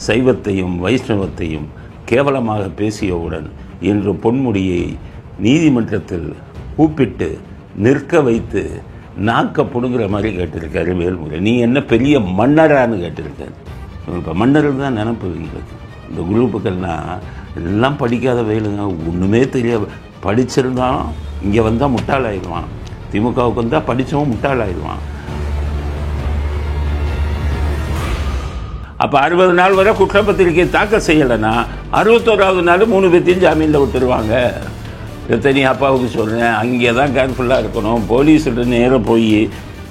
சைவத்தையும் வைஷ்ணவத்தையும் கேவலமாக பேசியவுடன் இன்று பொன்முடியை நீதிமன்றத்தில் கூப்பிட்டு நிற்க வைத்து நாக்க புடுங்குற மாதிரி கேட்டிருக்காரு வேல்முருகன். நீ என்ன பெரிய மன்னரான்னு கேட்டிருக்காரு. இப்போ மன்னர்கள் தான் நினப்பு எங்களுக்கு. இந்த குரூப்புக்கள்லாம் எல்லாம் படிக்காத வயலுங்க, ஒன்றுமே தெரியாது. படிச்சிருந்தாலும் இங்கே வந்தால் முட்டாளாயிடுவான். திமுகவுக்கு வந்தால் படித்தவன் முட்டாளாயிடுவான். அப்போ 60 நாள் வரை குற்றப்பத்திரிகை தாக்கல் செய்யலைன்னா 61வது நாள் 3 பேர்த்தையும் ஜாமீனில் விட்டுருவாங்க. எத்தனை அப்பாவுக்கு சொல்கிறேன், அங்கே தான் கேர்ஃபுல்லாக இருக்கணும். போலீஸ்கிட்ட நேராக போய்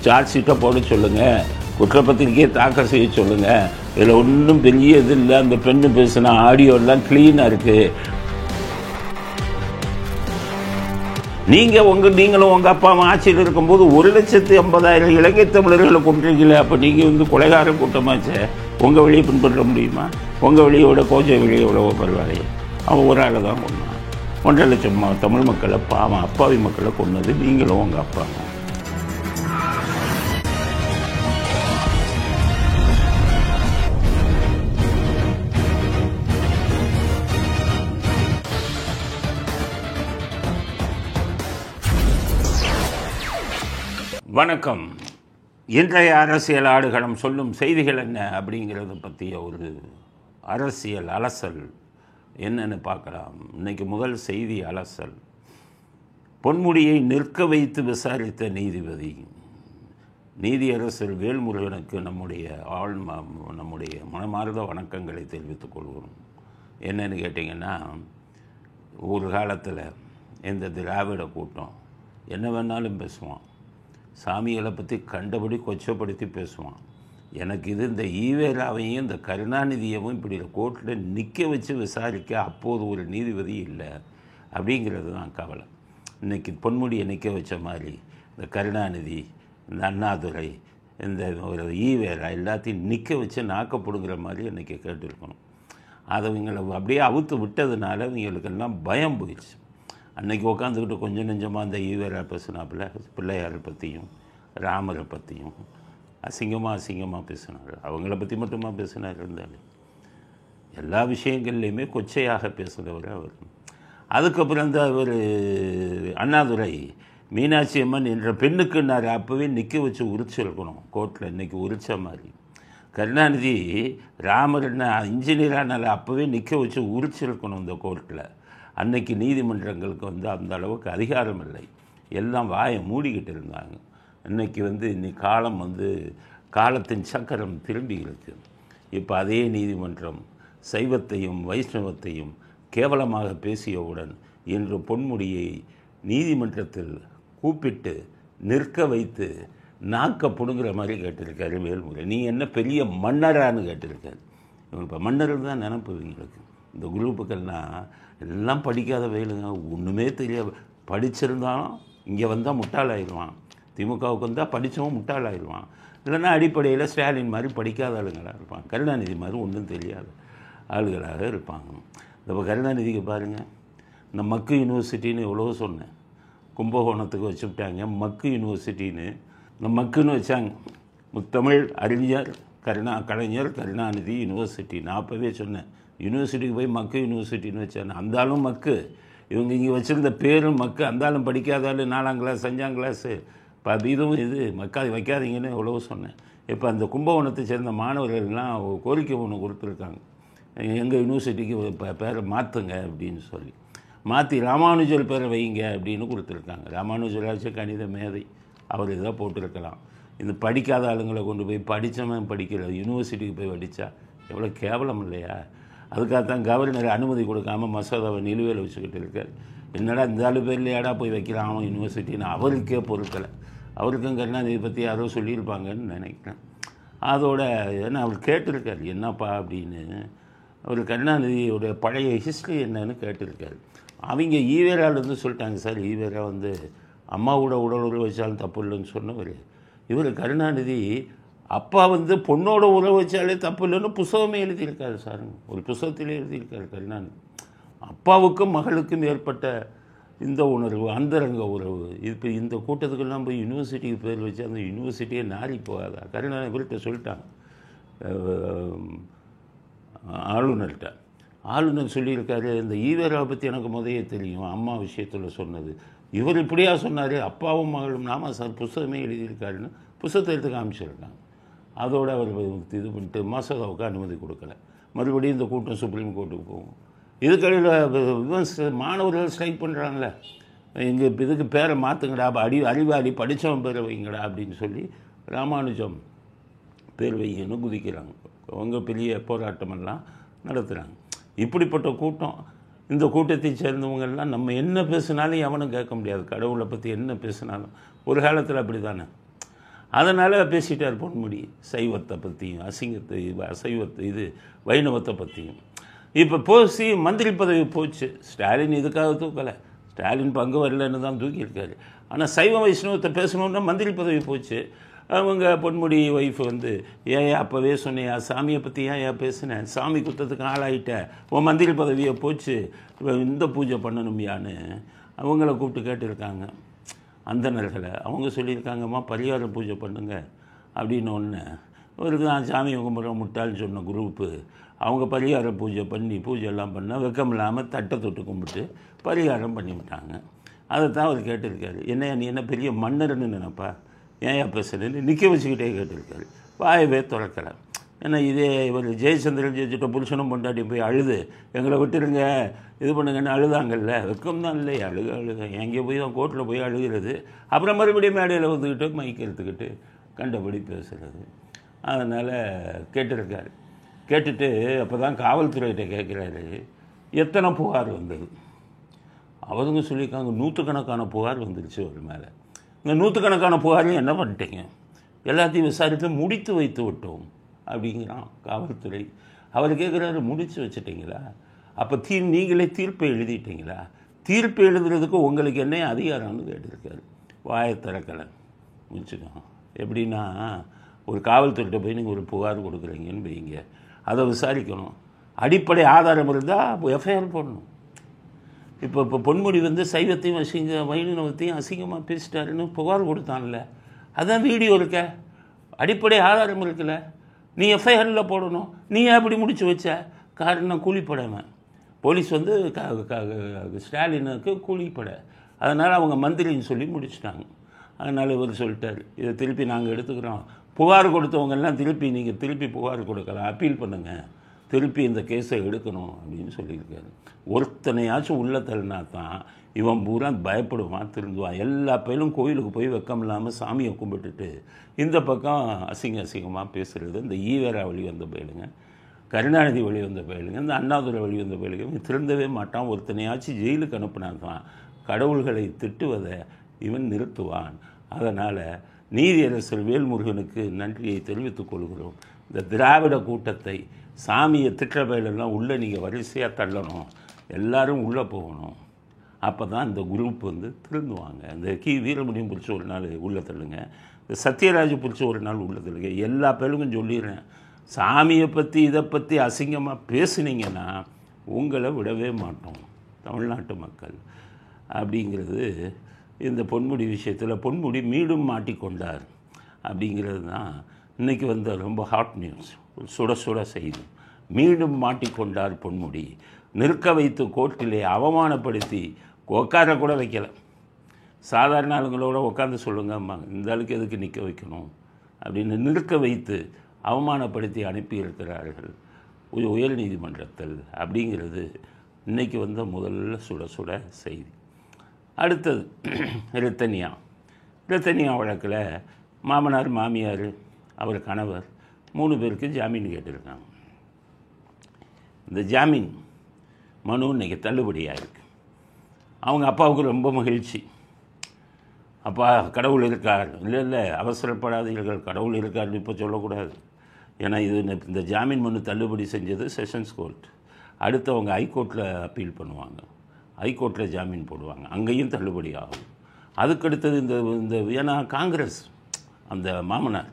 சார்ஜ் ஷீட்டை போட சொல்லுங்கள், குற்றப்பத்திரிகையை தாக்கல் செய்ய சொல்லுங்கள். இதில் ஒன்றும் பெரிய இது இல்லை. அந்த பெண்ணு பேசின ஆடியோலாம் க்ளீனாக இருக்குது. நீங்களும் உங்கள் அப்பா அம்மா ஆட்சியில் இருக்கும்போது 1,80,000 இலங்கை தமிழர்களை கொண்டிருக்கீங்களே. அப்போ நீங்கள் கொலைகார கூட்டமாச்சே. உங்கள் வழியை பின்பற்ற முடியுமா? உங்கள் வழியோட கோஜை வழியோட பரவாயில்லையே. அவன் ஒரு ஆளை தான் கொண்டான். 1.5 லட்சம் தமிழ் மக்களை பாவம் அப்பாவி மக்களை கொண்டது நீங்களும் உங்கள் அப்பா அம்மா. வணக்கம். இன்றைய அரசியல் ஆடுகளம் சொல்லும் செய்திகள் என்ன அப்படிங்கிறத பற்றிய ஒரு அரசியல் அலசல் என்னன்னு பார்க்கலாம். இன்றைக்கி முதல் செய்தி அலசல். பொன்முடியை நிற்க வைத்து விசாரித்த நீதியரசர் வேல்முருகனுக்கு நம்முடைய மனமார்ந்த வணக்கங்களை தெரிவித்துக் கொள்வோம். என்னன்னு கேட்டிங்கன்னா, ஒரு காலத்தில் இந்த திராவிட கூட்டம் என்ன வேணாலும் பேசுவான். சாமிகளை பற்றி கண்டபடி கொச்சப்படுத்தி பேசுவான். எனக்கு இந்த ஈவேராவையும் இந்த கருணாநிதியவும் இப்படி கோர்ட்டில் நிற்க வச்சு விசாரிக்க அப்போது ஒரு நீதிபதி இல்லை அப்படிங்கிறது தான் கவலை. இன்றைக்கி பொன்முடியை நிற்க வச்ச மாதிரி இந்த கருணாநிதி, இந்த அண்ணாதுரை, இந்த ஒரு ஈவேரா எல்லாத்தையும் நிற்க வச்சு நாக்கப்படுங்கிற மாதிரி இன்றைக்கி கேட்டுருக்கணும். அதை இவங்களை அப்படியே அவுத்து விட்டதுனால இவங்களுக்கெல்லாம் பயம் போயிடுச்சு. அன்றைக்கி உட்காந்துக்கிட்டு கொஞ்சம் நெஞ்சமாக அந்த ஈவேரா பேசினாப்புல பிள்ளையாரை பற்றியும் ராமரை பற்றியும் அசிங்கமாக பேசினார். அவங்கள பற்றி மட்டுமா பேசினார்? இருந்தாலும் எல்லா விஷயங்கள்லையுமே கொச்சையாக பேசுகிறவர் அவர். அதுக்கப்புறம் அந்த அவர் அண்ணாதுரை மீனாட்சி அம்மன் என்ற பெண்ணுக்குன்னார். அப்போவே நிற்க வச்சு உரிச்சிருக்கணும் கோர்ட்டில். இன்றைக்கி உரிச்ச மாதிரி கருணாநிதி ராமர் இன்ஜினியரானால அப்போவே நிற்க வச்சு உரிச்சிருக்கணும் இந்த கோர்ட்டில். அன்னைக்கு நீதிமன்றங்களுக்கு அந்த அளவுக்கு அதிகாரம் இல்லை. எல்லாம் வாயை மூடிக்கிட்டு இருந்தாங்க. இன்றைக்கி இன்னைக்கு காலம் காலத்தின் சக்கரம் திரும்பி இருக்கு. இப்போ அதே நீதிமன்றம் சைவத்தையும் வைஷ்ணவத்தையும் கேவலமாக பேசியவுடன் இன்று பொன்முடியை நீதிமன்றத்தில் கூப்பிட்டு நிற்க வைத்து நாக்க புடுங்குற மாதிரி கேட்டிருக்காரு வேல்முருகன். நீ என்ன பெரிய மன்னரான்னு கேட்டிருக்காரு. இப்போ மன்னர்கள் தான் நினப்பு எங்களுக்கு. இந்த குரூப்புக்கள்லாம் எல்லாம் படிக்காத வயலுங்க, ஒன்றுமே தெரியாது. படிச்சிருந்தாலும் இங்கே வந்தால் முட்டாளாயிடுவான். திமுகவுக்கு வந்தால் படித்தவன் முட்டாளாயிடுவான். இல்லைன்னா அடிப்படையில் ஸ்டாலின் மாதிரி படிக்காத ஆளுங்களாக இருப்பான். கருணாநிதி மாதிரி ஒன்றும் தெரியாத ஆளுகளாக இருப்பாங்க. இப்போ கருணாநிதிக்கு பாருங்கள், இந்த மக்கு யூனிவர்சிட்டின்னு எவ்வளோ சொன்னேன். கும்பகோணத்துக்கு வச்சுவிட்டாங்க மக்கு யூனிவர்சிட்டின்னு. இந்த மக்குன்னு வச்சாங்க, முத்தமிழ் அறிஞர் கலைஞர் கருணாநிதி யூனிவர்சிட்டி. நான் அப்போவே சொன்னேன், யூனிவர்சிட்டிக்கு போய் மக்கு யூனிவர்சிட்டின்னு வச்சாங்க. அந்தாலும் மக்கு, இவங்க இங்கே வச்சுருந்த பேரும் மக்கு. அந்தாலும் படிக்காதாலும் 4ஆம் கிளாஸ் 5ஆம் கிளாஸு இதுவும் இது வைக்காதீங்கன்னு எவ்வளோ சொன்னேன். இப்போ அந்த கும்பகோணத்தை சேர்ந்த மாணவர்கள்லாம் கோரிக்கை ஒன்று கொடுத்துருக்காங்க, எங்கள் யூனிவர்சிட்டிக்கு பேரை மாற்றுங்க அப்படின்னு சொல்லி. மாற்றி ராமானுஜர் பேரை வைங்க அப்படின்னு கொடுத்துருக்காங்க. ராமானுஜராச்சு கணித மேதை, அவர் இதாக போட்டிருக்கலாம். இந்த படிக்காத ஆளுங்களை கொண்டு போய் படித்தவன் படிக்கிற யூனிவர்சிட்டிக்கு போய் படித்தா எவ்வளோ கேவலம் இல்லையா? அதுக்காகத்தான் கவர்னர் அனுமதி கொடுக்காமல் மசோதாவை நிலுவையில் வச்சுக்கிட்டு இருக்கார். என்னடா இந்த ஆளு பேர்லையாடா போய் வைக்கிறான் அவன் யூனிவர்சிட்டின்னு அவருக்கே பொறுக்கலை. அவருக்கும் கருணாநிதி பற்றி யாரோ சொல்லியிருப்பாங்கன்னு நினைக்கிறேன். அதோட ஏன்னா அவர் கேட்டிருக்கார், என்னப்பா அப்படின்னு. அவர் கருணாநிதியோடைய பழைய ஹிஸ்ட்ரி என்னன்னு கேட்டிருக்காரு. அவங்க ஈவேராலேருந்து சொல்லிட்டாங்க, சார் ஈவேரா அம்மாவோட உடலுறவு வச்சாலும் தப்பு இல்லைன்னு சொன்னவர். இவர் கருணாநிதி அப்பா பொண்ணோட உறவு வச்சாலே தப்பு இல்லைன்னு புத்தகமே எழுதியிருக்காரு சார். ஒரு புத்தகத்திலே எழுதியிருக்காரு கருணாநிதி. அப்பாவுக்கும் மகளுக்கும் ஏற்பட்ட இந்த உணர்வு, அந்தரங்க உறவு. இப்போ இந்த கூட்டத்துக்கெல்லாம் போய் யூனிவர்சிட்டிக்கு பேர் வச்சு அந்த யூனிவர்சிட்டியே நாரி போகாதா? கருணாநிதி இவர்கிட்ட சொல்லிட்டாங்க, ஆளுநர்கிட்ட. ஆளுநர் சொல்லியிருக்காரு, இந்த ஈவேராவை பற்றி எனக்கு முதலே தெரியும், அம்மா விஷயத்தில் சொன்னது. இவர் இப்படியா சொன்னார், அப்பாவும் மகளும் நாம சார் புஸ்தகமே எழுதியிருக்காருன்னு புஸ்தகத்தை எடுத்து காமிச்சிருக்காங்க. அதோடு அவர் இது பண்ணிட்டு மசோதாவுக்கு அனுமதி கொடுக்கல. மறுபடியும் இந்த கூட்டம் சுப்ரீம் கோர்ட்டுக்கு போகும். இதுக்கடையில் மாணவர்கள் ஸ்ட்ரைக் பண்ணுறாங்களே, எங்கள் இதுக்கு பேரை மாற்றுங்கடா, அறிவாளி படித்தவன் பேரை வைங்கடா அப்படின்னு சொல்லி ராமானுஜம் பேர் வைங்கன்னு குதிக்கிறாங்க. அவங்க பெரிய போராட்டமெல்லாம் நடத்துகிறாங்க. இப்படிப்பட்ட கூட்டம். இந்த கூட்டத்தை சேர்ந்தவங்கெல்லாம் நம்ம என்ன பேசினாலும் எவனும் கேட்க முடியாது. கடவுளை பற்றி என்ன பேசினாலும் ஒரு காலத்தில் அப்படி தானே. அதனால் பேசிட்டார் பொன்முடி, சைவத்தை பற்றியும் அசிங்கத்தை அசைவத்தை இது வைணவத்தை பற்றியும். இப்போ போசி மந்திரி பதவி போச்சு. ஸ்டாலின் இதுக்காக தூக்கலை, ஸ்டாலின் பங்கு வரலன்னு தான் தூக்கியிருக்காரு. ஆனால் சைவ வைஷ்ணவத்தை பேசணுன்னா மந்திரி பதவி போச்சு. அவங்க பொன்முடி ஒய்ஃப் ஏன் அப்போவே சொன்னியா, சாமியை பற்றி ஏன் பேசினேன், சாமி குத்தத்துக்கு ஆளாயிட்ட, உன் மந்திரி பதவியை போச்சு, இந்த பூஜை பண்ணணும்யான்னு அவங்கள கூப்பிட்டு கேட்டிருக்காங்க. அந்தணர்களை அவங்க சொல்லியிருக்காங்கம்மா பரிகார பூஜை பண்ணுங்க அப்படின்னு. ஒன்று ஒரு தான் சாமி கும்பிட்ற முட்டாள்னு சொன்ன குரூப்பு அவங்க பரிகார பூஜை பண்ணி பூஜையெல்லாம் பண்ண வெக்கம் இல்லாமல் தட்டை தொட்டு கும்பிட்டு பரிகாரம் பண்ணிவிட்டாங்க. அதை தான் அவர் கேட்டிருக்காரு. நீ என்ன பெரிய மன்னர்னு நினைப்பா, ஏன் பேசுகிறேன்னு நிற்க வச்சுக்கிட்டே கேட்டிருக்காரு. வாயவே திறக்கலை. ஏன்னா இதே இவர் ஜெயச்சந்திரன் ஜெயிச்சிட்ட புருஷனும் பொண்டாட்டி போய் அழுது எங்களை விட்டுருங்க இது பண்ணுங்கன்னு அழுதாங்கல்ல, வெக்கம் தான் இல்லை, அழுக எங்கே போய் தான் கோர்ட்டில் போய் அழுகிறது. அப்புறம் மறுபடியும் மேடையில் வந்துக்கிட்டு மைக் எடுத்துக்கிட்டு கண்டபடி பேசுகிறது. அதனால் கேட்டிருக்காரு. கேட்டுட்டு அப்போ தான் காவல்துறையிட்ட கேட்குறாரு, எத்தனை புகார் வந்தது. அவங்க சொல்லியிருக்காங்க நூற்றுக்கணக்கான புகார் வந்துருச்சு ஒரு மேலே. இந்த நூற்றுக்கணக்கான புகாரையும் என்ன பண்ணிட்டீங்க, எல்லாத்தையும் விசாரித்து முடித்து வைத்து விட்டோம் அப்படிங்கிறான் காவல்துறை. அவர் கேட்குறாரு, முடித்து வச்சுட்டிங்களா, அப்போ நீங்களே தீர்ப்பை எழுதிட்டீங்களா, தீர்ப்பு எழுதுறதுக்கு உங்களுக்கு என்ன அதிகாரம்னு கேட்டிருக்காரு. வாயை திறக்கலை. முடிச்சுக்கோ. எப்படின்னா ஒரு காவல்துறையிட்ட போய் நீங்கள் ஒரு புகார் கொடுக்குறீங்கன்னு வைங்க, அதை விசாரிக்கணும். அடிப்படை ஆதாரம் இருந்தால் எஃப்ஐஆர் போடணும். இப்போ பொன்முடி சைவத்தையும் வைணவத்தையும் அசிங்கமாக பேசிட்டாருன்னு புகார் கொடுத்தான்ல, அதான் வீடியோ இருக்க, அடிப்படை ஆதாரம் இருக்குல்ல, நீ எஃப்ஐஆரில் போடணும். நீ எப்படி முடிச்சு வச்ச? காரணம் கூலிப்படைமை. போலீஸ் ஸ்டாலினுக்கு கூலிப்படை, அதனால் அவங்க மந்திரின்னு சொல்லி முடிச்சுட்டாங்க. அதனால் இவர் சொல்லிட்டார், இதை திருப்பி நாங்கள் எடுத்துக்கிறோம். புகார் கொடுத்தவங்கெல்லாம் திருப்பி புகார் கொடுக்கலாம், அப்பீல் பண்ணுங்கள், திருப்பி இந்த கேஸை எடுக்கணும் அப்படின்னு சொல்லியிருக்காரு. ஒருத்தனையாச்சும் உள்ள தள்ளினா தான் இவன் பூரா பயப்படுவான், திருந்துவான். எல்லா பேரும் கோயிலுக்கு போய் வெக்கம் இல்லாமல் சாமியை கும்பிட்டுட்டு இந்த பக்கம் அசிங்கமாக பேசுகிறது. இந்த ஈவேரா வழி வந்த பயிலுங்க, கருணாநிதி வழி வந்த பயிலுங்க, இந்த அண்ணாதுரை வழி வந்த பயிலுங்க திருந்தவே மாட்டான். ஒருத்தனையாச்சும் ஜெயிலுக்கு அனுப்பினா தான் கடவுள்களை திட்டுவதை இவன் நிறுத்துவான். அதனால் நீதியரசர் வேல்முருகனுக்கு நன்றியை தெரிவித்துக் கொள்கிறோம். இந்த திராவிட கூட்டத்தை சாமியை திட்டுற பயிலெல்லாம் உள்ளே நீங்கள் வரிசையாக தள்ளணும், எல்லாரும் உள்ளே போகணும். அப்போ தான் இந்த குரூப் திருந்துவாங்க. இந்த வீரமணியம் பிடிச்ச ஒரு நாள் உள்ளே தள்ளுங்க, இந்த சத்யராஜ் பிடிச்ச ஒரு நாள் உள்ளே தள்ளுங்க. எல்லா பேருக்கும் சொல்லிடுறேன், சாமியை பற்றி இதை பற்றி அசிங்கமாக பேசுனீங்கன்னா உங்களை விடவே மாட்டோம் தமிழ்நாட்டு மக்கள். அப்படிங்கிறது இந்த பொன்முடி விஷயத்தில் பொன்முடி மீண்டும் மாட்டிக்கொண்டார் அப்படிங்கிறது தான் இன்றைக்கி ரொம்ப ஹாட் நியூஸ், சுட செய்தி. மீண்டும் மாட்டிக்கொண்டார் பொன்முடி. நிற்க வைத்து கோர்ட்டிலே அவமானப்படுத்தி உட்கார கூட வைக்கலை. சாதாரண ஆளுங்களோட உட்காந்து சொல்லுங்கம்மா, இந்த ஆளுக்கு எதுக்கு நிற்க வைக்கணும் அப்படின்னு நிற்க வைத்து அவமானப்படுத்தி அனுப்பியிருக்கிறார்கள் உயர் நீதிமன்றத்தில். அப்படிங்கிறது இன்றைக்கி முதல்ல சுட செய்தி. அடுத்தது ரித்தனியா வழக்கில் மாமனார் மாமியார் அவர் கணவர் 3 பேருக்கு ஜாமீன் கேட்டிருக்காங்க. இந்த ஜாமீன் மனு இன்றைக்கி தள்ளுபடியாக இருக்குது. அவங்க அப்பாவுக்கு ரொம்ப மகிழ்ச்சி. அப்பா கடவுள் இருக்கார், இல்லை அவசரப்படாதீர்கள், கடவுள் இருக்கார்னு இப்போ சொல்லக்கூடாது. ஏன்னா இந்த ஜாமீன் மனு தள்ளுபடி செஞ்சது செஷன்ஸ் கோர்ட். அடுத்து அவங்க ஹைகோர்ட்டில் அப்பீல் பண்ணுவாங்க, ஹைகோர்ட்டில் ஜாமீன் போடுவாங்க, அங்கேயும் தள்ளுபடி ஆகும். அதுக்கடுத்தது இந்த ஏன்னா காங்கிரஸ் அந்த மாமனார்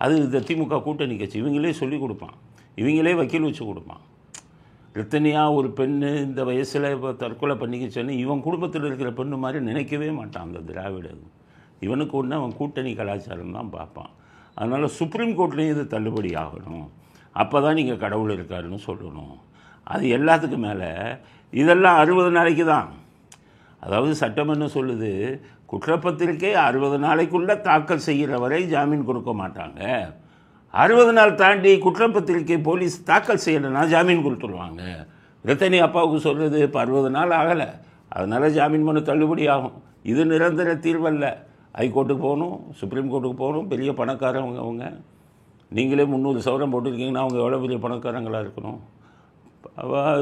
அது இந்த திமுக கூட்டணி கட்சி, இவங்களே சொல்லி கொடுப்பான், இவங்களே வக்கீல் வச்சு கொடுப்பான். ரித்தனியா ஒரு பெண்ணு இந்த வயசில் இப்போ தற்கொலை பண்ணிக்கிச்சேன்னு இவன் குடும்பத்தில் இருக்கிற பெண்ணு மாதிரி நினைக்கவே மாட்டான் அந்த திராவிட. இவனுக்கு ஒன்று அவன் கூட்டணி கலாச்சாரம் தான் பார்ப்பான். அதனால் சுப்ரீம் கோர்ட்லேயும் இது தள்ளுபடி ஆகணும் அப்போ தான் நீங்கள் கடவுள் இருக்காருன்னு சொல்லணும். அது எல்லாத்துக்கும் மேலே இதெல்லாம் 60 நாளைக்கு தான். அதாவது சட்டம் என்ன சொல்லுது, குற்றப்பத்திரிக்கை 60 நாளைக்குள்ளே தாக்கல் செய்கிற வரை ஜாமீன் கொடுக்க மாட்டாங்க. 60 நாள் தாண்டி குற்றப்பத்திரிக்கை போலீஸ் தாக்கல் செய்யலைன்னா ஜாமீன் கொடுத்துருவாங்க. ரத்தனி அப்பாவுக்கு சொல்கிறது இப்போ 60 நாள் ஆகலை, அதனால் ஜாமீன் மனு தள்ளுபடி ஆகும். இது நிரந்தர தீர்வல்ல. ஹைகோர்ட்டுக்கு போகணும், சுப்ரீம் கோர்ட்டுக்கு போகணும். பெரிய பணக்காரவங்க அவங்க. நீங்களே 300 சவரம் போட்டிருக்கீங்கன்னா அவங்க எவ்வளோ பெரிய பணக்காரங்களாக இருக்கணும்.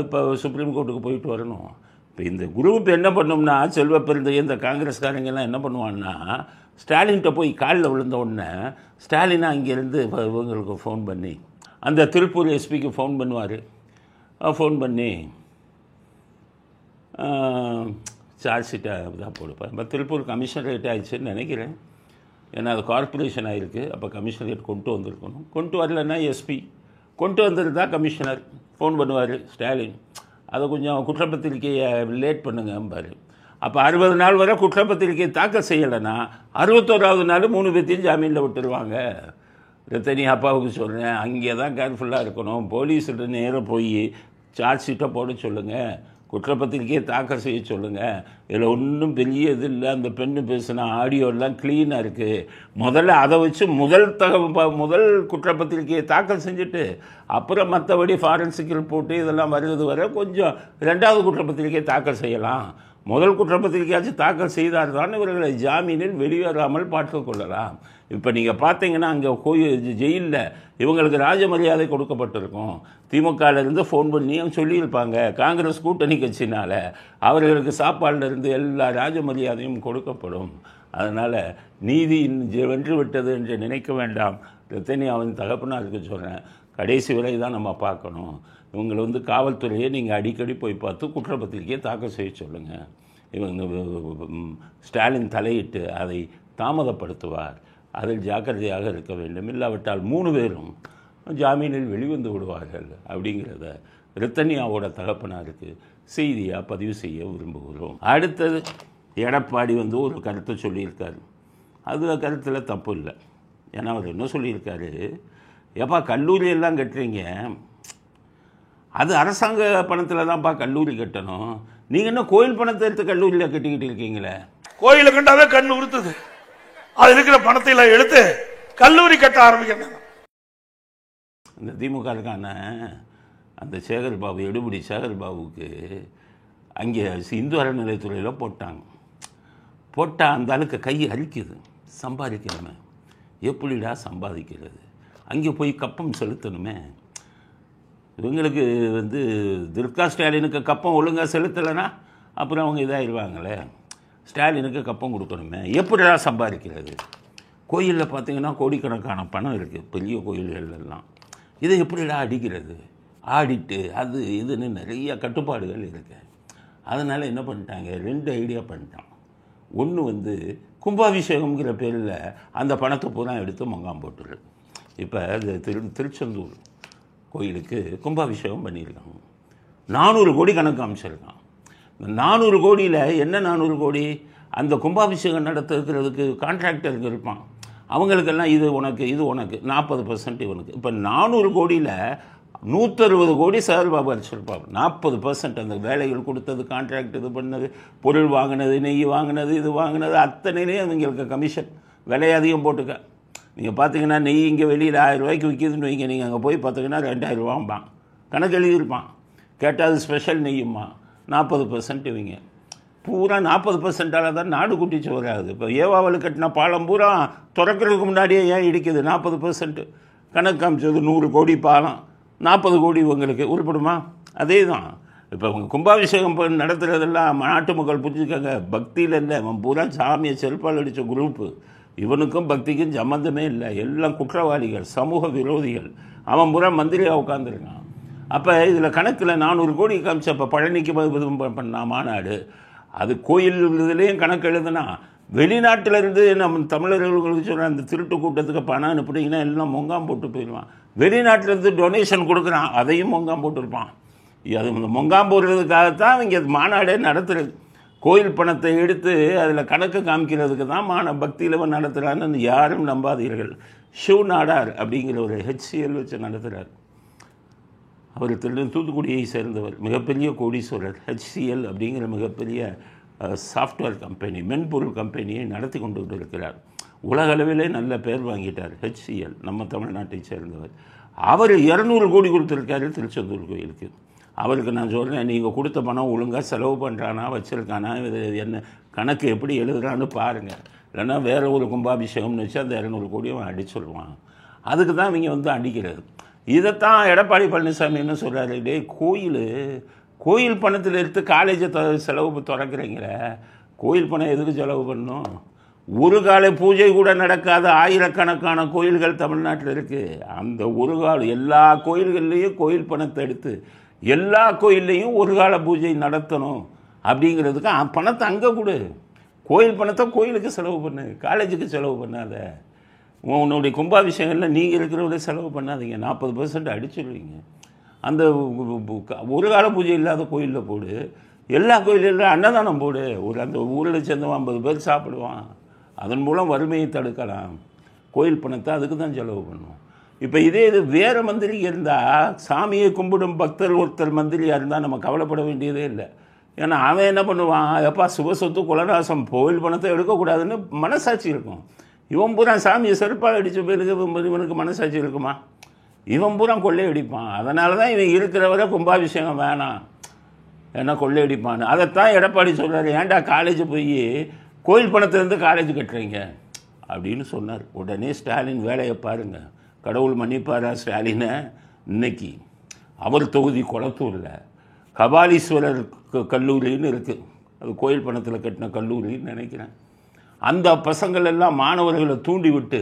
இப்போ சுப்ரீம் கோர்ட்டுக்கு போயிட்டு வரணும். இப்போ இந்த குரூப் என்ன பண்ணோம்னா, செல்வ பெருந்தை இந்த காங்கிரஸ்காரங்கெல்லாம் என்ன பண்ணுவான்னா, ஸ்டாலின்கிட்ட போய் காலில் விழுந்த உடனே ஸ்டாலினை அங்கேருந்து இவங்களுக்கு ஃபோன் பண்ணி, அந்த திருப்பூர் எஸ்பிக்கு ஃபோன் பண்ணுவார். ஃபோன் பண்ணி சார்ஜ் ஷீட்டை தான் போடுப்பேன். இப்போ திருப்பூர் கமிஷனரேட் ஆகிடுச்சுன்னு நினைக்கிறேன். ஏன்னா அது கார்பரேஷன் ஆகிருக்கு. அப்போ கமிஷனரேட் கொண்டு வந்திருக்கணும். கொண்டு வரலன்னா எஸ்பி, கொண்டு வந்திருந்தா கமிஷனர் ஃபோன் பண்ணுவார் ஸ்டாலின். அதை கொஞ்சம் குற்றப்பத்திரிக்கையை லேட் பண்ணுங்கம்பார். அப்போ 60 நாள் வரை குற்றப்பத்திரிக்கை தாக்கல் செய்யலைன்னா 61வது நாள் 3 பேர்த்தையும் ஜாமீனில் விட்டுருவாங்க. ரத்தனி அப்பாவுக்கு சொல்கிறேன், அங்கே தான் கேர்ஃபுல்லாக இருக்கணும். போலீஸ்கிட்ட நேராக போய் சார்ஜ் ஷீட்டை போட சொல்லுங்கள், குற்றப்பத்திரிக்கையை தாக்கல் செய்ய சொல்லுங்கள். இதில் ஒன்றும் பெரிய இது இல்லை. அந்த பெண்ணு பேசின ஆடியோலாம் க்ளீனாக இருக்குது. முதல்ல அதை வச்சு முதல் குற்றப்பத்திரிக்கையை தாக்கல் செஞ்சுட்டு அப்புறம் மற்றபடி ஃபாரன்சிக் ரிப்போர்ட்டு இதெல்லாம் வருது வரை கொஞ்சம் 2வது குற்றப்பத்திரிக்கையை தாக்கல் செய்யலாம். முதல் குற்றப்பத்திரிக்கையாச்சும் தாக்கல் செய்தார் தான் இவர்களை ஜாமீனில் வெளியேறாமல் பார்த்துக் கொள்ளலாம். இப்போ நீங்கள் பார்த்தீங்கன்னா அங்கே ஜெயிலில் இவங்களுக்கு ராஜ மரியாதை கொடுக்கப்பட்டிருக்கும். திமுகலேருந்து ஃபோன் பண்ணி சொல்லியிருப்பாங்க, காங்கிரஸ் கூட்டணி கட்சினால் அவர்களுக்கு சாப்பாடுலேருந்து எல்லா ராஜ மரியாதையும் கொடுக்கப்படும். அதனால் நீதி வென்று விட்டது என்று நினைக்க வேண்டாம். ரத்தனி அவன் தகப்பனாருக்கு சொல்கிறேன், கடைசி வரை தான் நம்ம பார்க்கணும். இவங்களை காவல்துறையை நீங்கள் அடிக்கடி போய் பார்த்து குற்றப்பத்திரிக்கையை தாக்கல் செய்ய சொல்லுங்கள். இவங்க ஸ்டாலின் தலையிட்டு அதை தாமதப்படுத்துவார். அதில் ஜாக்கிரதையாக இருக்க வேண்டும். இல்லாவிட்டால் 3 பேரும் ஜாமீனில் வெளிவந்து விடுவார்கள். அப்படிங்கிறத ரத்தனியாவோட தகப்பனாருக்கு செய்தியாக பதிவு செய்ய விரும்புகிறோம். அடுத்தது எடப்பாடி ஒரு கருத்தை சொல்லியிருக்காரு. அது கருத்தில் தப்பு இல்லை. ஏன்னா அவர் என்ன சொல்லியிருக்காரு, எப்பா கல்லூரியெல்லாம் கட்டுறீங்க, அது அரசாங்க பணத்தில் தான்ப்பா கல்லூரி கட்டணும். நீங்கள் என்ன கோயில் பணத்தை எடுத்து கல்லூரியில் கட்டிக்கிட்டு இருக்கீங்களே. கோயிலை கண்டாவே கண்ணு உறுத்துது. அது இருக்கிற பணத்தை எடுத்து கல்லூரி கட்ட ஆரம்பிக்கிறாங்க. இந்த திமுக இருக்கான அந்த சேகர் பாபு, எடுபடி சேகர் பாபுக்கு அங்கே இந்து அறநிலையத்துறையில் போட்டால் அந்த ஆளுக்கு கை அரிக்குது. சம்பாதிக்கணுமே, எப்படிடா சம்பாதிக்கிறது? அங்கே போய் கப்பம் செலுத்தணுமே. இவங்களுக்கு துர்கா ஸ்டாலினுக்கு கப்பம் ஒழுங்காக செலுத்தலைன்னா அப்புறம் அவங்க இதாகிடுவாங்களே. ஸ்டாலினுக்கு கப்பம் கொடுக்கணுமே, எப்படிடா சம்பாதிக்கிறது? கோயிலில் பார்த்தீங்கன்னா கோடிக்கணக்கான பணம் இருக்குது, பெரிய கோயில்கள்லாம். இதை எப்படிடா அடிக்கிறது? ஆடிட்டு அது இதுன்னு நிறைய கட்டுப்பாடுகள் இருக்கு. அதனால் என்ன பண்ணிட்டாங்க, 2 ஐடியா பண்ணிட்டான். ஒன்று கும்பாபிஷேகம்ங்கிற பேரில் அந்த பணத்தை பூரா எடுத்து மொங்காம் போட்டுரு. இப்போ திருச்செந்தூர் கோயிலுக்கு கும்பாபிஷேகம் பண்ணியிருக்காங்க. 400 கோடி கணக்கு அமைச்சிருக்கான். இந்த 400 கோடியில் என்ன 400 கோடி? அந்த கும்பாபிஷேகம் நடத்துறதுக்கு கான்ட்ராக்டருக்கு இருப்பான். அவங்களுக்கெல்லாம் இது உனக்கு 40% இவனுக்கு. இப்போ 400 கோடியில் 160 கோடி சேகர்பாபு அடிச்சிருப்பாங்க. 40% அந்த வேலைகள் கொடுத்தது, கான்ட்ராக்ட் இது பண்ணது, பொருள் வாங்கினது, நெய் வாங்கினது, இது வாங்கினது அத்தனையிலையும் அவங்களுக்கு கமிஷன். விலை அதிகம் போட்டுக்க. நீங்கள் பார்த்தீங்கன்னா நெய் இங்கே வெளியில் 1000 ரூபாய்க்கு விற்கிதுன்னு வைங்க, நீங்கள் அங்கே போய் பார்த்தீங்கன்னா 2000 ரூபாம்பான். கணக்கு எழுதியிருப்பான். கேட்டால் அது ஸ்பெஷல் நெய்யுமா. 40% இவங்க பூரா 40%ஆல் தான் நாடு குட்டிச்சு வராது. இப்போ ஏவாவல் கட்டின பாலம் பூரா திறக்கிறதுக்கு முன்னாடியே ஏன் இடிக்குது? 40% கணக்கு காமிச்சது. 100 கோடி பாலம், 40 கோடி இவங்களுக்கு உருப்படுமா? அதே தான். இப்போ அவங்க கும்பாபிஷேகம் நடத்துகிறதெல்லாம் நாட்டு மக்கள் புரிஞ்சுக்கங்க, பக்தியில் இல்லை. அவன் பூரா சாமியை செருப்பால் அடித்த குரூப்பு. இவனுக்கும் பக்திக்கும் சம்மந்தமே இல்லை. எல்லாம் குற்றவாளிகள், சமூக விரோதிகள். அவன் பூரா மந்திரியாக உட்காந்துருக்கான். அப்போ இதில் கணக்கில் 400 கோடி காமிச்சு அப்போ பழனிக்கு பண்ணா மாநாடு. அது கோயில் இதுலேயும் கணக்கு எழுதுனா, வெளிநாட்டிலேருந்து நம்ம தமிழர்களுக்கு சொல்கிற அந்த திருட்டு கூட்டத்துக்கு பணம் அனுப்புனீங்கன்னா எல்லாம் மொங்காம் போட்டு போயிடுவான். வெளிநாட்டிலேருந்து டொனேஷன் கொடுக்குறான், அதையும் மொங்காம் போட்டிருப்பான். அது இந்த மொங்காம் போடுறதுக்காகத்தான் இங்கே மாநாடே நடத்துறது. கோயில் பணத்தை எடுத்து அதில் கணக்கு காமிக்கிறதுக்கு தான் பக்தியில் நடத்துகிறான்னு யாரும் நம்பாதீர்கள். ஷிவ் நாடார் அப்படிங்கிற ஒரு HCL வச்சு நடத்துகிறார். அவர் தூத்துக்குடியை சேர்ந்தவர், மிகப்பெரிய கோடீஸ்வரர். HCL அப்படிங்கிற மிகப்பெரிய சாஃப்ட்வேர் கம்பெனி, மென்பொருள் கம்பெனியை நடத்தி கொண்டு இருக்கிறார். உலக அளவிலே நல்ல பேர் வாங்கிட்டார். HCL நம்ம தமிழ்நாட்டை சேர்ந்தவர். அவர் 200 கோடி கொடுத்துருக்காரு திருச்செந்தூர் கோயிலுக்கு. அவருக்கு நான் சொல்கிறேன், நீங்கள் கொடுத்த பணம் ஒழுங்காக செலவு பண்ணுறானா, வச்சுருக்கானா, இது என்ன கணக்கு எப்படி எழுதுறான்னு பாருங்கள். இல்லைன்னா வேறு ஒரு கும்பாபிஷேகம்னு வச்சு அந்த 200 கோடியை அவன் அடிச்சுடுவான். அதுக்கு தான் இவங்க வந்து அடிக்கிறது. இதைத்தான் எடப்பாடி பழனிசாமி என்ன சொல்கிறாரு, டே கோயில் பணத்தில் எடுத்து காலேஜை செலவு திறக்கிறீங்களே, கோயில் பணம் எதுக்கு செலவு பண்ணணும்? ஒரு கால பூஜை கூட நடக்காத ஆயிரக்கணக்கான கோயில்கள் தமிழ்நாட்டில் இருக்குது. அந்த ஒரு கால எல்லா கோயில்கள்லேயும் கோயில் பணத்தை எடுத்து எல்லா கோயில்லையும் ஒரு கால பூஜை நடத்தணும் அப்படிங்கிறதுக்கு பணத்தை அங்கே கொடு. கோயில் பணத்தை கோயிலுக்கு செலவு பண்ணு, காலேஜுக்கு செலவு பண்ணாத. உன்னுடைய கும்பாபிஷேகங்களில் நீங்கள் இருக்கிறவங்களே செலவு பண்ணாதீங்க, 40% அடிச்சுடுவீங்க. அந்த ஒரு கால பூஜை இல்லாத கோயிலில் போடு, எல்லா கோயிலில் அன்னதானம் போடு. அந்த ஊரில் சேர்ந்தவன் 50 பேர் சாப்பிடுவான். அதன் மூலம் வறுமையை தடுக்கலாம். கோயில் பணத்தை அதுக்கு தான் செலவு பண்ணும். இப்போ இது வேறு மந்திரி இருந்தால், சாமியை கும்பிடும் பக்தர் ஒருத்தர் மந்திரியாக இருந்தால் நம்ம கவலைப்பட வேண்டியதே இல்லை. ஏன்னா அவன் என்ன பண்ணுவான், எப்பா சுபசொத்து குலநாசம், கோயில் பணத்தை எடுக்கக்கூடாதுன்னு மனசாட்சி இருக்கும். இவன் பூரா சாமியை செருப்பால் அடித்த பேருக்கு இவனுக்கு மனசாட்சி இருக்குமா? இவன் பூரா கொள்ளையடிப்பான். அதனால தான் இவன் இருக்கிறவரை கும்பாபிஷேகம் வேணாம், ஏன்னா கொள்ளையடிப்பான்னு. அதைத்தான் எடப்பாடி சொல்கிறார், ஏன்டா காலேஜ் போய் கோயில் பணத்திலேருந்து காலேஜ் கட்டுறீங்க அப்படின்னு சொன்னார். உடனே ஸ்டாலின் வேலையை பாருங்கள். கடவுள் மன்னிப்பாரா ஸ்டாலினை? இன்னைக்கு அவர் தொகுதி கொளத்தூரில் கபாலீஸ்வரர் கல்லூரின்னு இருக்குது, அது கோயில் பணத்தில் கட்டின கல்லூரின்னு நினைக்கிறேன். அந்த பசங்கள் எல்லாம் மாணவர்களை தூண்டி விட்டு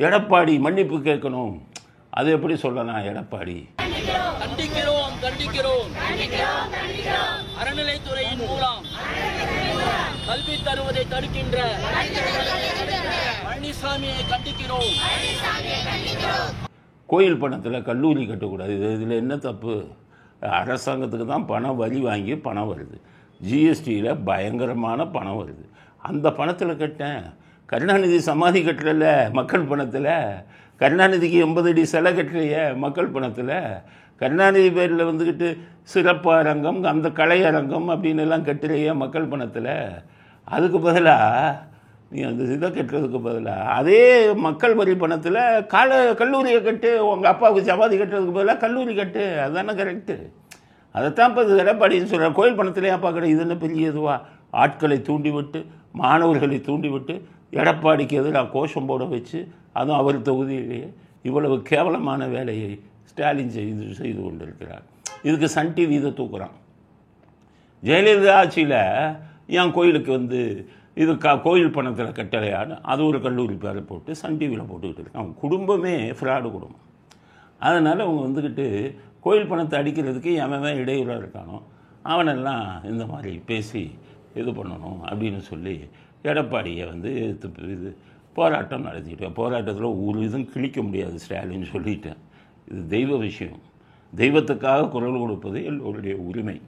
எடப்பாடி மன்னிப்பு கேட்கணும். அது எப்படி சொல்லலாம்? எடப்பாடி கண்டிக்கிறோம் கண்டிக்கிறோம் அறநிலைத்துறையின் மூலம் கல்வி தருவதை தடுக்கின்ற பழனிசாமியை கண்டிக்கிறோம். கோயில் பணத்தில் கல்லூரி கட்டக்கூடாது. இதில் என்ன தப்பு? அரசாங்கத்துக்கு தான் பணம் வரி வாங்கி பணம் வருது, ஜிஎஸ்டியில் பயங்கரமான பணம் வருது. அந்த பணத்தில் கட்டேன். கருணாநிதி சமாதி கட்டுறல மக்கள் பணத்தில், கருணாநிதிக்கு 80 அடி சிலை கட்டுறைய மக்கள் பணத்தில், கருணாநிதி பேரில் வந்துக்கிட்டு சிறப்பு அரங்கம், அந்த கலையரங்கம் அப்படின்னு எல்லாம் கட்டுறைய மக்கள் பணத்தில். அதுக்கு பதிலாக நீ அந்த இதை கட்டுறதுக்கு பதிலாக அதே மக்கள் வரி பணத்தில் கல்லூரியை கட்டு. உங்கள் அப்பாவுக்கு சமாதி கட்டுறதுக்கு பதிலாக கல்லூரி கட்டு. அதுதானே கரெக்டு. அதைத்தான் இப்போ எடப்பாடின்னு சொல்கிறார். கோயில் பணத்திலே அப்பா கடை, இது என்ன பெரிய இதுவா? ஆட்களை தூண்டிவிட்டு, மாணவர்களை தூண்டிவிட்டு, எடப்பாடிக்கு எதிராக கோஷம் போட வச்சு, அதுவும் அவர் தொகுதியிலேயே இவ்வளவு கேவலமான வேலையை ஸ்டாலின் செய்து கொண்டிருக்கிறார். இதுக்கு சன் டிவி இதை தூக்குறான். ஜெயலலிதா ஆட்சியில் என் கோயிலுக்கு வந்து இது கோயில் பணத்தில் கட்டளையான்னு அது ஒரு கல்லூரி பேரை போட்டு சன் டிவியில் போட்டுக்கிட்டு இருக்கான். அவன் குடும்பமே ஃப்ராடு குடும்பம். அதனால் அவங்க வந்துக்கிட்டு கோயில் பணத்தை அடிக்கிறதுக்கு எவன் இடையூறாக இருக்கானோ அவனெல்லாம் இந்த மாதிரி பேசி இது பண்ணணும் அப்படின்னு சொல்லி எடப்பாடியை வந்து இது போராட்டம் நடத்திட்டேன். போராட்டத்தில் ஒரு இதுவும் கிழிக்க முடியாது ஸ்டாலின் சொல்லிட்டேன். இது தெய்வ விஷயம். தெய்வத்துக்காக குரல் கொடுப்பது எல்லோருடைய உரிமை.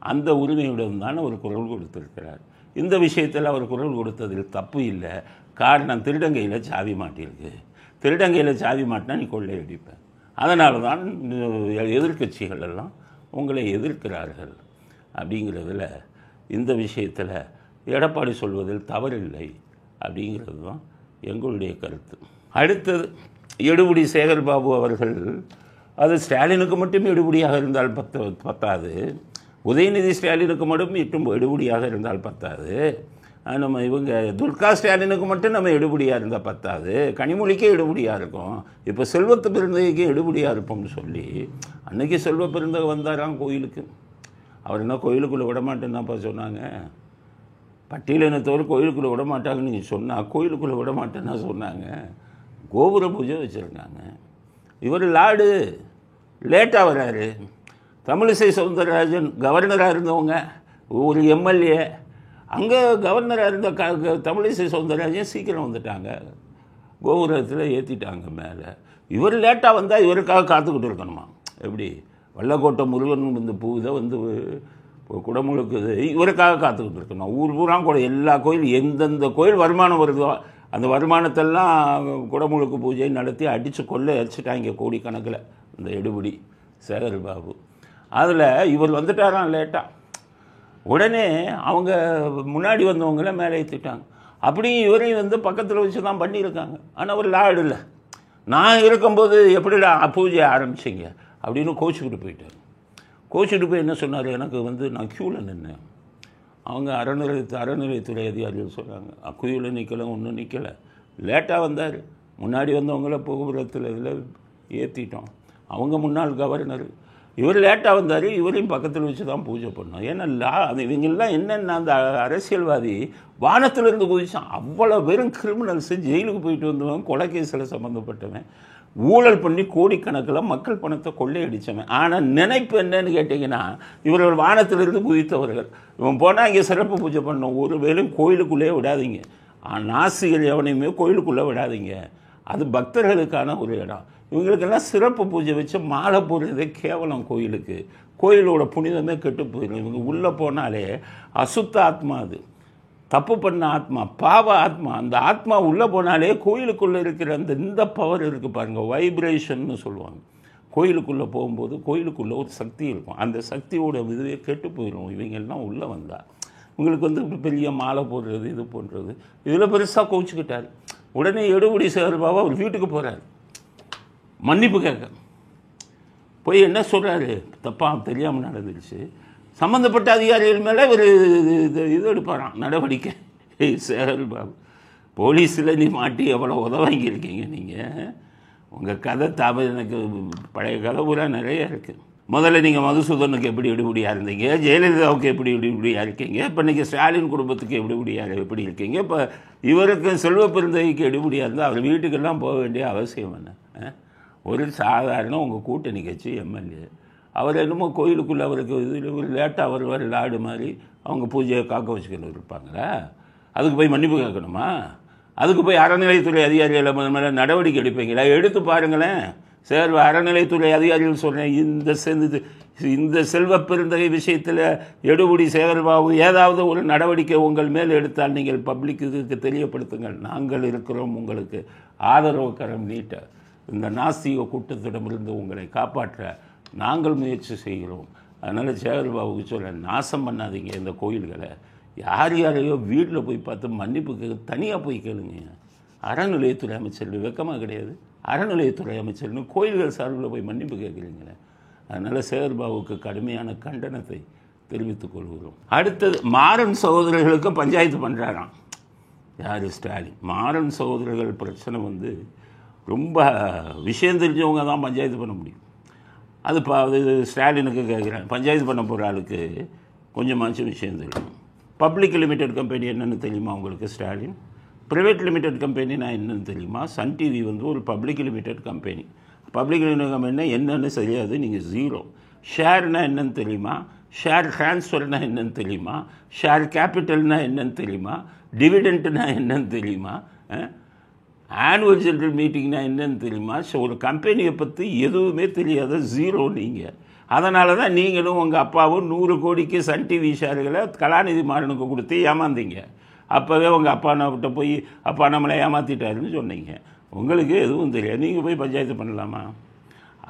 அந்த உரிமையுடன் தான் அவர் குரல் கொடுத்திருக்கிறார். இந்த விஷயத்தில் அவர் குரல் கொடுத்ததில் தப்பு இல்லை. காரணம், திருடங்கையில் சாவி மாட்டியிருக்கு. திருடங்கையில் சாவி மாட்டினா நீ கொள்ளையடிப்பேன். அதனால தான் எதிர்க்கட்சிகள் எல்லாம் உங்களை எதிர்க்கிறார்கள். அப்படிங்கிறதுல இந்த விஷயத்தில் எடப்பாடி சொல்வதில் தவறில்லை அப்படிங்கிறது தான் எங்களுடைய கருத்து. அடுத்தது எடுபடி சேகர்பாபு அவர்கள், அது ஸ்டாலினுக்கு மட்டும் எடுபடியாக இருந்தால் பத்தாது, உதயநிதி ஸ்டாலினுக்கு மட்டும் எடுபடியாக இருந்தால் பத்தாது, நம்ம இவங்க துர்கா ஸ்டாலினுக்கு மட்டும் நம்ம எடுபடியாக இருந்தால் பத்தாது, கனிமொழிக்கே எடுபடியாக இருக்கும். இப்போ செல்வத்து பிறந்தகைக்கு எடுபடியாக இருப்போம்னு சொல்லி அன்றைக்கி செல்வ பிறந்தகை வந்தாராம் கோயிலுக்கு. அவர் என்ன கோயிலுக்குள்ளே விடமாட்டேன்னாப்பா சொன்னாங்க? பட்டியலினத்தவர் கோயிலுக்குள்ளே விட மாட்டாங்கன்னு நீங்கள் சொன்னால் கோயிலுக்குள்ளே விட மாட்டேன்னா சொன்னாங்க. கோபுர பூஜை வச்சுருக்காங்க. இவர் லாடு லேட்டாக வர்றாரு. தமிழிசை சவுந்தரராஜன் கவர்னராக இருந்தவங்க, ஒரு எம்எல்ஏ, அங்கே கவர்னராக இருந்த தமிழிசை சவுந்தரராஜன் சீக்கிரம் வந்துட்டாங்க, கோபுரத்தில் ஏற்றிட்டாங்க மேலே. இவர் லேட்டாக வந்தால் இவருக்காக காத்துக்கிட்டு இருக்கணுமா? எப்படி? வல்லக்கோட்டை முருகன் இந்த இதை வந்து குடமுழுக்குது, இவருக்காக காத்துக்கிட்டு இருக்கணும். ஊர் பூரா கூட எல்லா கோயில், எந்தெந்த கோயில் வருமானம் வருதோ அந்த வருமானத்தெல்லாம் குடமுழுக்கு பூஜை நடத்தி அடித்து கொள்ளை அடிச்சுட்டாங்க கோடிக்கணக்கில். இந்த எடுபடி சேகர் பாபு. அதில் இவர் வந்துட்டாராம் லேட்டாக. உடனே அவங்க முன்னாடி வந்தவங்கள மேலே ஏற்றிட்டாங்க. அப்படியும் இவரையும் வந்து பக்கத்தில் வச்சு தான் பண்ணியிருக்காங்க. ஆனால் ஒரு லாடு இல்லை. நான் இருக்கும்போது எப்படிடா பூஜையை ஆரம்பிச்சிங்க அப்படின்னு கோச்சிக்கிட்டு போயிட்டார். கோச்சிக்கிட்டு போய் என்ன சொன்னார், எனக்கு வந்து நான் க்யூவில் நின்னேன். அவங்க அறநிலையத்துறை அதிகாரிகள் சொல்கிறாங்க, க்யூவில் நிற்கலை, ஒன்றும் நிற்கலை, லேட்டாக வந்தார். முன்னாடி வந்தவங்கள போக்குவரத்தில் இதில் ஏற்றிட்டோம். அவங்க முன்னாள் கவர்னர், இவர் லேட்டாக வந்தார், இவரையும் பக்கத்தில் வச்சு தான் பூஜை பண்ணோம். ஏன்னா அது இவங்கெல்லாம் என்னென்னா அந்த அரசியல்வாதி வானத்திலிருந்து குதிச்சான். அவ்வளோ வெறும் கிரிமினல்ஸு, ஜெயிலுக்கு போயிட்டு வந்தவன், கொலை கேஸில் சம்மந்தப்பட்டவன், ஊழல் பண்ணி கோடிக்கணக்கில் மக்கள் பணத்தை கொள்ளையடித்தவன். ஆனால் நினைப்பு என்னன்னு கேட்டிங்கன்னா, இவர்கள் வானத்திலிருந்து குதித்தவர்கள். இவன் போனால் இங்கே சிறப்பு பூஜை பண்ணோம். ஒரு வேளையும் கோயிலுக்குள்ளே விடாதீங்க. நாசிகள் எவனையுமே கோயிலுக்குள்ளே விடாதீங்க. அது பக்தர்களுக்கான ஒரு இடம். இவங்களுக்கெல்லாம் சிறப்பு பூஜை வச்சு மாலை போடுறதே கேவலம். கோயிலுக்கு கோயிலோட புனிதமே கெட்டு போயிடும். இவங்க உள்ளே போனாலே அசுத்த ஆத்மா, அது தப்பு பண்ண ஆத்மா, பாவ ஆத்மா. அந்த ஆத்மா உள்ளே போனாலே கோயிலுக்குள்ளே இருக்கிற இந்த பவர் இருக்குது பாருங்கள், வைப்ரேஷன்னு சொல்லுவாங்க. கோயிலுக்குள்ளே போகும்போது கோயிலுக்குள்ளே ஒரு சக்தி இருக்கும். அந்த சக்தியோட இதுவே கெட்டு போயிடும் இவங்கெல்லாம் உள்ளே வந்தால். உங்களுக்கு வந்து பெரிய மாலை போடுறது, இது போன்றது, இதில் பெருசாக கோச்சிக்கிட்டார். உடனே எடுபடி சேகர் பாபு அவர் வீட்டுக்கு போகிறார், மன்னிப்பு கேட்க போய் என்ன சொல்கிறாரு, தப்பாக தெரியாமல் நடந்துருச்சு, சம்மந்தப்பட்ட அதிகாரிகள் மேலே ஒரு இது எடுப்பாராம் நடவடிக்கை. சேகர் பாபு, போலீஸில் நீ மாட்டி எவ்வளோ உதவாங்கியிருக்கீங்க நீங்கள். உங்கள் கதை எனக்கு பழைய கதை பூரா நிறைய இருக்குது. முதல்ல நீங்கள் மதுசூதனுக்கு எப்படி எடுபடியாக இருந்தீங்க, ஜெயலலிதாவுக்கு எப்படி எடுபடியாக இருக்கீங்க, இப்போ இன்றைக்கி ஸ்டாலின் குடும்பத்துக்கு எப்படி இருக்கீங்க, இப்போ இவருக்கு செல்வ பெருந்தகைக்கு எடுபடியாக இருந்தால் அவர் வீட்டுக்கெல்லாம் போக வேண்டிய அவசியம் என்ன? ஒரு சாதாரண உங்கள் கூட்டணி கட்சி எம்எல்ஏ, அவர் என்னமோ கோயிலுக்குள்ளே அவருக்கு இதில் ஒரு லேட்டாக வருவார், லாடு மாதிரி அவங்க பூஜையை காக்க வச்சுக்கணும் இருப்பாங்களா? அதுக்கு போய் மன்னிப்பு கேட்கணுமா? அதுக்கு போய் அறநிலையத்துறை அதிகாரிகள் மேலே நடவடிக்கை எடுப்பீங்களா? எடுத்து பாருங்களேன். அறநிலையத்துறை அதிகாரிகள் சொல்கிறேன், இந்த செல்வ பெருந்தகை விஷயத்தில் எடுபடி சேகர்பாபு ஏதாவது ஒரு நடவடிக்கை உங்கள் மேல் எடுத்தால் நீங்கள் பப்ளிக்கு தெரியப்படுத்துங்கள். நாங்கள் இருக்கிறோம் உங்களுக்கு ஆதரவு கரம் நீட்ட. இந்த நாஸ்திக கூட்டத்திடமிருந்து உங்களை காப்பாற்ற நாங்கள் முயற்சி செய்கிறோம். அதனால் சேகர்பாபுக்கு சொல்ல, நாசம் பண்ணாதீங்க இந்த கோயில்களை. யாரையோ வீட்டில் போய் பார்த்து மன்னிப்பு தனியாக போய் கேளுங்க. அறநிலையத்துறை அமைச்சர் வெக்கமாக கிடையாது? அறநிலையத்துறை அமைச்சர்னு கோயில்கள் சார்பில் போய் மன்னிப்பு கேட்குறீங்களே. அதனால் சேகர்பாபுக்கு கடுமையான கண்டனத்தை தெரிவித்துக் கொள்கிறோம். அடுத்தது, மாறன் சகோதரர்களுக்கு பஞ்சாயத்து பண்ணுறாராம் யார்? ஸ்டாலின். மாறன் சகோதரர்கள் பிரச்சனை வந்து ரொம்ப விஷயம் தெரிஞ்சவங்க தான் பஞ்சாயத்து பண்ண முடியும். அது ஸ்டாலினுக்கு கேட்குறேன், பஞ்சாயத்து பண்ண போகிற ஆளுக்கு கொஞ்சமாச்சும் விஷயம் தெரியும். பப்ளிக் லிமிடெட் கம்பெனி என்னென்னு தெரியுமா உங்களுக்கு ஸ்டாலின்? ப்ரைவேட் லிமிடெட் கம்பெனினா என்னென்னு தெரியுமா? சன் டிவி வந்து ஒரு public limited company. Public limited கம்பெனினா என்னென்னு தெரியாது, நீங்கள் ஜீரோ. ஷேர்னா என்னென்னு தெரியுமா? ஷேர் ட்ரான்ஸ்ஃபர்னா என்னென்னு தெரியுமா? ஷேர் கேபிட்டல்னா என்னென்னு தெரியுமா? டிவிடெண்ட்னா என்னென்னு தெரியுமா? ஆனுவல் ஜெனரல் மீட்டிங்னா என்னென்னு தெரியுமா? ஒரு கம்பெனியை பற்றி எதுவுமே தெரியாத ஜீரோ நீங்கள். அதனால தான் நீங்களும் உங்கள் அப்பாவும் 100 கோடிக்கு சன் டிவி ஷேர்களை கலாநிதி மாறனுக்கு கொடுத்து ஏமாந்தீங்க. அப்போவே உங்கள் அப்பாட்ட போய் அப்பா நம்மளை ஏமாற்றிட்டாருன்னு சொன்னீங்க. உங்களுக்கு எதுவும் தெரியாது, நீங்கள் போய் பஞ்சாயத்து பண்ணலாமா?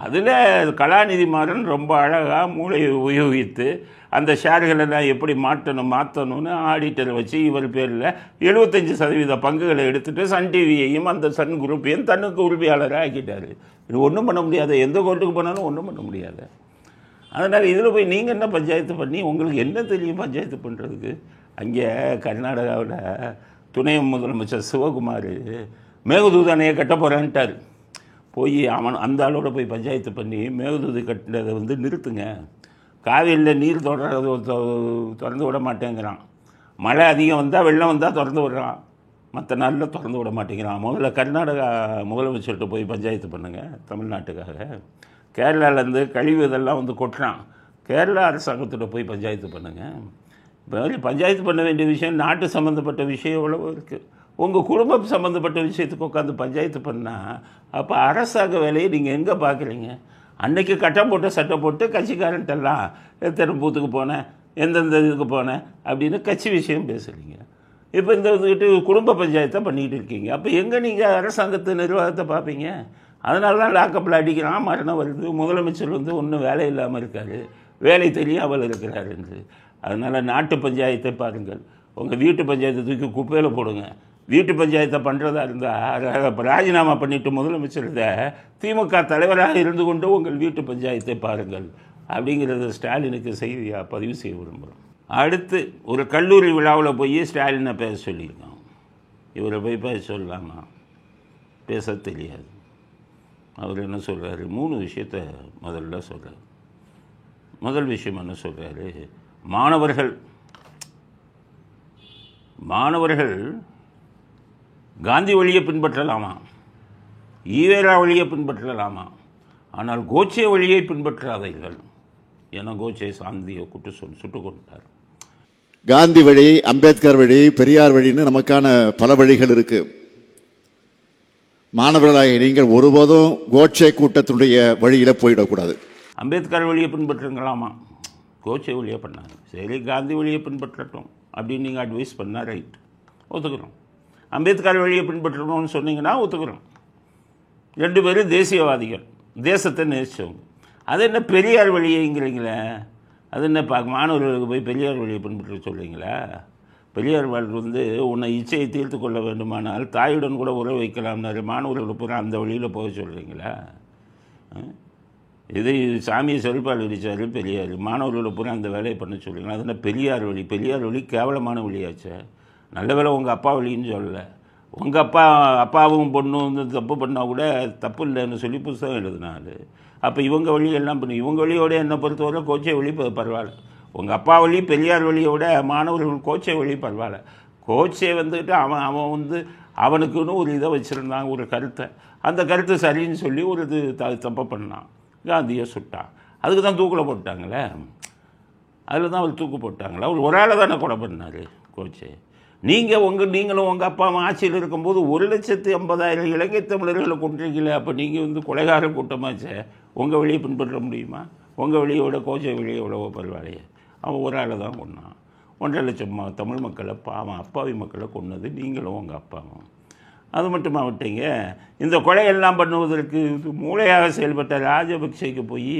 அதில் கலாநிதி மாறன் ரொம்ப அழகாக மூளையை உபயோகித்து அந்த ஷேர்களெல்லாம் எப்படி மாற்றணும்னு ஆடிட்டரை வச்சு இவர் பேரில் 75% பங்குகளை எடுத்துகிட்டு சன் டிவியையும் அந்த சன் குரூப்பையும் தன்னுக்கு உரிமையாளராக ஆக்கிட்டார். இது ஒன்றும் பண்ண முடியாது, எந்த கோர்ட்டுக்கு போனாலும் ஒன்றும் பண்ண முடியாது. அதனால் இதில் போய் நீங்கள் என்ன பஞ்சாயத்து பண்ணி உங்களுக்கு என்ன தெரியும் பஞ்சாயத்து பண்ணுறதுக்கு? அங்கே கர்நாடகாவில் துணை முதலமைச்சர் சிவகுமார் மேகதூது அணையை கட்ட போகிறான்ட்டார். போய் அவன் அந்த ஆளோட போய் பஞ்சாயத்து பண்ணி மேகதூது கட்டினதை வந்து நிறுத்துங்க, காவிரியில் நீர் திறந்து விட மாட்டேங்கிறான், மழை அதிகம் வந்தால் வெள்ளம் வந்தால் திறந்து விடுறான், மற்ற நாளில் திறந்து விட மாட்டேங்கிறான். முதல்ல கர்நாடகா முதலமைச்சர்கிட்ட போய் பஞ்சாயத்து பண்ணுங்கள் தமிழ்நாட்டுக்காக. கேரளாவிலேருந்து கழிவு இதெல்லாம் வந்து கொட்டுறான், கேரளா அரசாங்கத்திட்ட போய் பஞ்சாயத்து பண்ணுங்கள். இப்போ பஞ்சாயத்து பண்ண வேண்டிய விஷயம் நாட்டு சம்மந்தப்பட்ட விஷயம் எவ்வளவோ இருக்குது. உங்கள் குடும்பம் சம்மந்தப்பட்ட விஷயத்துக்கு உட்காந்து பஞ்சாயத்து பண்ணால் அப்போ அரசாங்க வேலையை நீங்கள் எங்கே பார்க்குறீங்க? அன்றைக்கி கட்டம் போட்டு சட்டை போட்டு கட்சிக்காரன்ட்டெல்லாம் எத்தனை பூத்துக்கு போனேன், எந்தெந்த இதுக்கு போனேன் அப்படின்னு கட்சி விஷயம் பேசுகிறீங்க. இப்போ இந்த வந்துக்கிட்டு குடும்ப பஞ்சாயத்தை பண்ணிக்கிட்டு இருக்கீங்க. அப்போ எங்கே நீங்கள் அரசாங்கத்து நிர்வாகத்தை பார்ப்பீங்க? அதனால தான் லாக்கப்பில் அடிக்கிறான், மரணம் வருது. முதலமைச்சர் வந்து ஒன்றும் வேலை இல்லாமல் இருக்கார், வேலை தெரியாமல் இருக்கிறார் என்று. அதனால் நாட்டு பஞ்சாயத்தை பாருங்கள். உங்கள் வீட்டு பஞ்சாயத்தை தூக்கி குப்பையில் போடுங்க. வீட்டு பஞ்சாயத்தை பண்ணுறதா இருந்தால் ராஜினாமா பண்ணிவிட்டு முதலமைச்சர் திமுக தலைவராக இருந்து கொண்டு உங்கள் வீட்டு பஞ்சாயத்தை பாருங்கள் அப்படிங்கிறத ஸ்டாலினுக்கு செய்தியாக பதிவு செய்ய விரும்புகிறோம். அடுத்து ஒரு கல்லூரி விழாவில் போய் ஸ்டாலினை பேச சொல்லியிருக்கான். இவரை போய் பேச சொல்லலாமா? பேச தெரியாது. அவர் என்ன சொல்கிறாரு? 3 விஷயத்தை முதல்ல சொல்கிறார். முதல் விஷயம் என்ன சொல்கிறாரு? மாணவர்கள் காந்தி வழியை பின்பற்றலாமா, ஈவேரா வழியை பின்பற்றலாமா, ஆனால் கோட்சே வழியை பின்பற்றாதீர்கள் என கோட்சே சாந்தியை சுட்டு கொண்டார். காந்தி வழி, அம்பேத்கர் வழி, பெரியார் வழின்னு நமக்கான பல வழிகள் இருக்கு. மாணவர்களாக நீங்கள் ஒருபோதும் கோட்சே கூட்டத்துடைய வழியில போயிடக்கூடாது. அம்பேத்கர் வழியை பின்பற்றுங்களாமா, கோட்சே வழியை பண்ணாங்க. சரி, காந்தி வழியை பின்பற்றட்டும் அப்படின்னு நீங்கள் அட்வைஸ் பண்ணால் ரைட், ஒத்துக்கிறோம். அம்பேத்கர் வழியை பின்பற்றணும்னு சொன்னீங்கன்னா ஒத்துக்கிறோம். 2 பேரும் தேசியவாதிகள், தேசத்தை நேசித்தவங்க. அது என்ன பெரியார் வழியைங்கிறீங்களே? அது என்ன மாணவர்களுக்கு போய் பெரியார் வழியை பின்பற்ற சொல்கிறீங்களா? பெரியார் வந்து உன்னை இச்சையை தீர்த்து கொள்ள வேண்டுமானால் தாயுடன் கூட உறவு வைக்கலாம்னாரு. மாணவர்கள் பூரா அந்த வழியில் போக சொல்கிறீங்களா? இதை சாமியை செருப்பால் அடித்தார் பெரியார், மாணவர்களை பூரா அந்த வேலையை பண்ண சொல்கிறீங்களா? அது என்ன பெரியார் வழி? பெரியார் வழி கேவலமான வழியாச்சே. நல்ல வேலை உங்கள் அப்பா வழின்னு சொல்லலை. உங்கள் அப்பாவும் பொண்ணும் வந்து தப்பு பண்ணால் கூட தப்பு இல்லைன்னு சொல்லி புத்தகம் எழுதினாரு. அப்போ இவங்க வழியெல்லாம் பண்ணி இவங்க வழியோட என்னை பொறுத்தவரை கோட்சே வழி பரவாயில்ல. உங்கள் அப்பா வழி பெரியார் வழியோட மாணவர்கள் கோட்சே வழி பரவாயில்ல. கோட்சே வந்துக்கிட்டு அவன் வந்து அவனுக்குன்னு ஒரு இதை வச்சுருந்தான், ஒரு கருத்தை. அந்த கருத்தை சரின்னு சொல்லி ஒரு இது தப்பு பண்ணான், காந்தியை சுட்டான். அதுக்கு தான் தூக்கில் போட்டாங்களே. அதில் தான் அவர் தூக்கு போட்டாங்களே. அவர் ஒரு ஆளை தானே கொலை பண்ணார் கோட்சே. நீங்களும் உங்கள் அப்பா அம்மா ஆட்சியில் இருக்கும்போது 1,50,000 இலங்கை தமிழர்களை கொண்டிருக்கீங்களே. அப்போ நீங்கள் வந்து கொலைகார கூட்டமாச்சே. உங்கள் வழியை பின்பற்ற முடியுமா? உங்கள் வழியோட கோட்சே வழியை எவ்வளவோ பரவாயில்லையே. அவன் ஒரு ஆளை தான் கொண்டான். 1,50,000 தமிழ் மக்களை அப்பாவி மக்களை கொன்னது நீங்களும் உங்கள் அப்பாவும். அது மட்டுமா விட்டீங்க, இந்த கொலையெல்லாம் பண்ணுவதற்கு மூளையாக செயல்பட்ட ராஜபக்சேக்கு போய்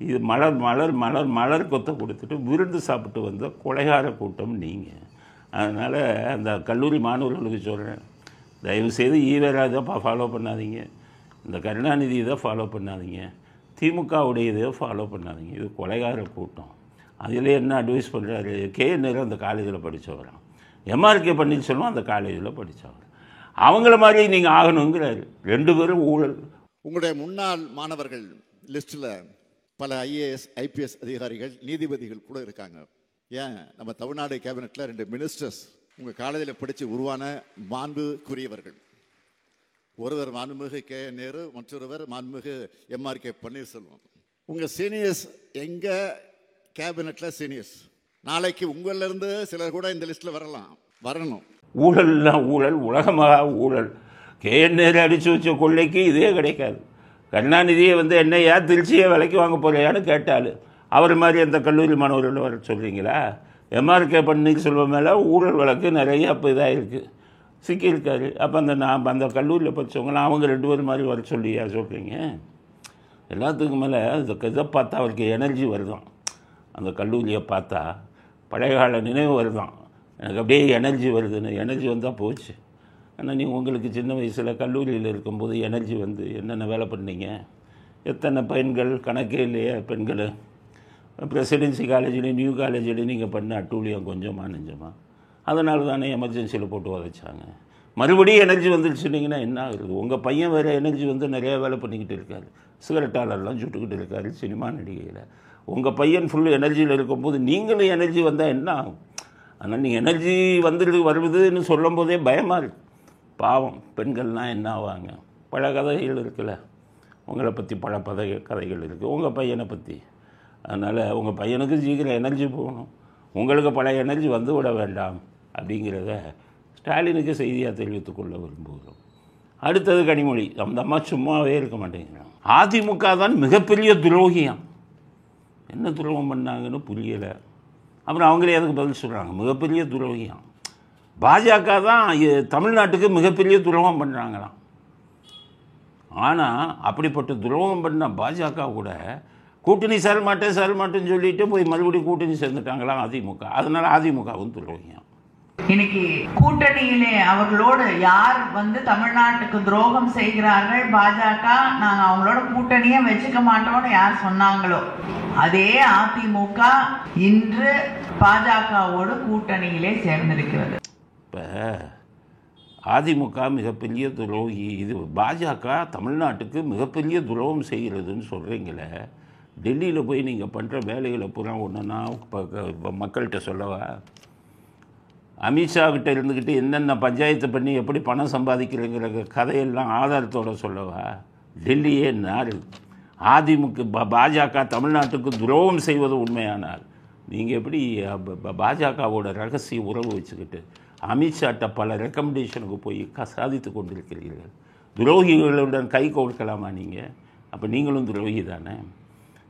இது மலர் கொத்தை கொடுத்துட்டு விருந்து சாப்பிட்டு வந்த கொலைகார கூட்டம் நீங்கள். அதனால் அந்த கல்லூரி மாணவர்களுக்கு சொல்கிறேன், தயவுசெய்து ஈவேரா இதை ஃபாலோ பண்ணாதீங்க, இந்த கருணாநிதி இதை ஃபாலோ பண்ணாதீங்க, திமுகவுடைய இதை ஃபாலோ பண்ணாதீங்க. இது கொலைகார கூட்டம். அதில் என்ன அட்வைஸ் பண்ணுறாரு? KN அந்த காலேஜில் படித்தவரான், MRK பன்னீர்செல்வம் அந்த காலேஜில் படித்தவர். அவங்கள மாதிரி நீங்கள் ஆகணுங்கிறாரு. 2 பேரும் ஊழல். உங்களுடைய முன்னாள் மாணவர்கள் லிஸ்ட்டில் பல IAS IPS அதிகாரிகள், நீதிபதிகள் கூட இருக்காங்க. ஏன் நம்ம தமிழ்நாடு கேபினெட்டில் 2 மினிஸ்டர்ஸ் உங்கள் காலேஜில் படித்து உருவான மாண்புக்குரியவர்கள். ஒருவர் மாண்புமிகு KN நேரு, மற்றொருவர் மாண்புமிகு MRK பன்னீர்செல்வம். உங்கள் சீனியர்ஸ் எங்கள் கேபினெட்டில் சீனியர்ஸ். நாளைக்கு உங்களிலிருந்து சிலர் கூட இந்த லிஸ்ட்டில் வரணும். ஊழல்லாம் ஊழல், உலகமாக ஊழல். KN நேரு அடித்து வச்ச கொள்ளைக்கு இதே கிடைக்காது. கருணாநிதியை வந்து என்னையா திருச்சியை விலைக்கு வாங்க போறியான்னு கேட்டால் அவர் மாதிரி அந்த கல்லூரி மாணவர்கள் வர சொல்கிறீங்களா? MRK பன்னீர்செல்வம் மேலே ஊழல் வழக்கு நிறைய அப்போ இதாக இருக்குது, சிக்கியிருக்காரு. அப்போ அந்த கல்லூரியில் படித்தவங்களாம் அவங்க 2 பேர் மாதிரி வர சொல்லியா சொல்கிறீங்க? எல்லாத்துக்கும் மேலே இதை பார்த்தா அவருக்கு எனர்ஜி வருதான். அந்த கல்லூரியை பார்த்தா பழைய கால நினைவு வருதான். எனக்கு அப்படியே எனர்ஜி வருதுன்னு. எனர்ஜி வந்தால் போச்சு. ஆனால் நீங்கள் உங்களுக்கு சின்ன வயசில் கல்லூரியில் இருக்கும்போது எனர்ஜி வந்து என்னென்ன வேலை பண்ணீங்க? எத்தனை பெண்கள் கணக்கே இல்லையே. பெண்கள் பிரசிடென்சி காலேஜ்லேயும் நியூ காலேஜ்லேயும் நீங்கள் பண்ண அட்டூழியம் கொஞ்சமாக நெஞ்சமா. அதனால தானே எமர்ஜென்சியில் போட்டு உதைச்சாங்க. மறுபடியும் எனர்ஜி வந்துடுச்சுனிங்கன்னா என்ன ஆகுது? உங்கள் பையன் வேறு எனர்ஜி வந்து நிறையா வேலை பண்ணிக்கிட்டு இருக்காரு, சிகரெட்டாளர்லாம் சுட்டுக்கிட்டு இருக்காரு சினிமா நடிகையில். உங்கள் பையன் ஃபுல் எனர்ஜியில் இருக்கும்போது நீங்களும் எனர்ஜி வந்தால் என்ன ஆகும்? ஆனால் நீங்கள் எனர்ஜி வருதுன்னு சொல்லும் போதே பயமாக இருக்குது. பாவம் பெண்கள்லாம் என்ன ஆவாங்க? பல கதைகள் இருக்குல்ல, உங்களை பற்றி பல கதைகள் இருக்குது உங்கள் பையனை பற்றி. அதனால் உங்கள் பையனுக்கு சீக்கிரம் எனர்ஜி போகணும், உங்களுக்கு பல எனர்ஜி வந்து விட வேண்டாம் அப்படிங்கிறத ஸ்டாலினுக்கு செய்தியாக தெரிவித்துக்கொள்ள விரும்புகிறோம். அடுத்தது கனிமொழி. அந்த அம்மா சும்மாவே இருக்க மாட்டேங்கிறாங்க. அதிமுக தான் மிகப்பெரிய துரோகியம். என்ன துரோகம் பண்ணாங்கன்னு புரியலை. அப்புறம் அவங்களே அதுக்கு பதில் சொல்கிறாங்க, மிகப்பெரிய துரோகியம். பாஜக தான் தமிழ்நாட்டுக்கு மிகப்பெரிய துரோகம் பண்ணுறாங்களாம். ஆனால் அப்படிப்பட்ட துரோகம் பண்ண பாஜக கூட கூட்டணி சேர மாட்டேன்னு சொல்லிட்டு போய் மறுபடியும் கூட்டணி சேர்ந்துட்டாங்களாம் அதிமுக. அதனால அதிமுகவும் துரோகியம். இன்னைக்கு கூட்டணியிலே அவர்களோடு யார் தமிழ்நாட்டுக்கு துரோகம் செய்கிறார்கள், பாஜக நாங்க அவங்களோட கூட்டணியே வச்சுக்க மாட்டோம்னு யார் சொன்னாங்களோ அதே அதிமுக இன்று பாஜகவோடு கூட்டணியிலே சேர்ந்திருக்கிறது. இப்போ அதிமுக மிகப்பெரிய துரோகி, இது பாஜக தமிழ்நாட்டுக்கு மிகப்பெரிய துரோகம் செய்கிறதுன்னு சொல்கிறீங்களே, டெல்லியில் போய் நீங்கள் பண்ணுற வேலைகளை பூரா ஒன்றுன்னா இப்போ மக்கள்கிட்ட சொல்லவா? அமித்ஷா கிட்ட இருந்துக்கிட்டு என்னென்ன பஞ்சாயத்து பண்ணி எப்படி பணம் சம்பாதிக்கிறங்கிற கதையெல்லாம் ஆதாரத்தோடு சொல்லவா? டெல்லியே நாடு. அதிமுக பாஜக தமிழ்நாட்டுக்கு துரோகம் செய்வது உண்மையானால் நீங்கள் எப்படி பாஜகவோட ரகசிய உறவு வச்சுக்கிட்டு அமித்ஷாட்ட பல ரெக்கமெண்டேஷனுக்கு போய் சாதித்து கொண்டிருக்கிறீர்கள்? துரோகிகளுடன் கை கோர்க்கலாமா நீங்கள்? அப்போ நீங்களும் துரோகி தானே.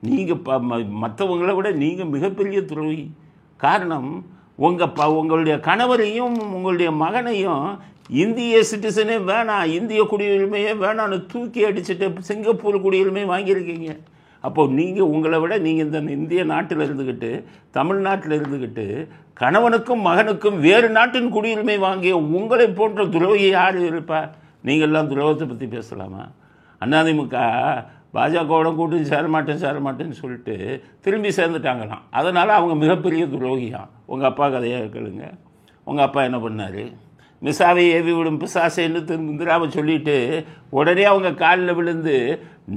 நீங்கள் மற்றவங்களை விட நீங்கள் மிகப்பெரிய துரோகி. காரணம், உங்களுடைய கணவரையும் உங்களுடைய மகனையும் இந்திய சிட்டிசனே வேணாம், இந்திய குடியுரிமையே வேணான்னு தூக்கி அடிச்சுட்டு சிங்கப்பூர் குடியுரிமை வாங்கியிருக்கீங்க. அப்போது நீங்கள் உங்களை விட நீங்கள் இந்த இந்திய நாட்டில் இருந்துக்கிட்டு தமிழ்நாட்டில் இருந்துக்கிட்டு கணவனுக்கும் மகனுக்கும் வேறு நாட்டின் குடியுரிமை வாங்கிய உங்களை போன்ற துரோகி யார் இருப்பா? நீங்கள்லாம் துரோகத்தை பற்றி பேசலாமா? அதிமுக பாஜகவோட கூட்டணி சேர மாட்டேன்னு சொல்லிட்டு திரும்பி சேர்ந்துட்டாங்களாம். அதனால் அவங்க மிகப்பெரிய துரோகியாம். உங்கள் அப்பா கதையாக கேளுங்க. உங்கள் அப்பா என்ன பண்ணார்? மிசாவை ஏவி விடும் பிசாசைன்னு திரும்ப சொல்லிட்டு உடனே அவங்க காலில் விழுந்து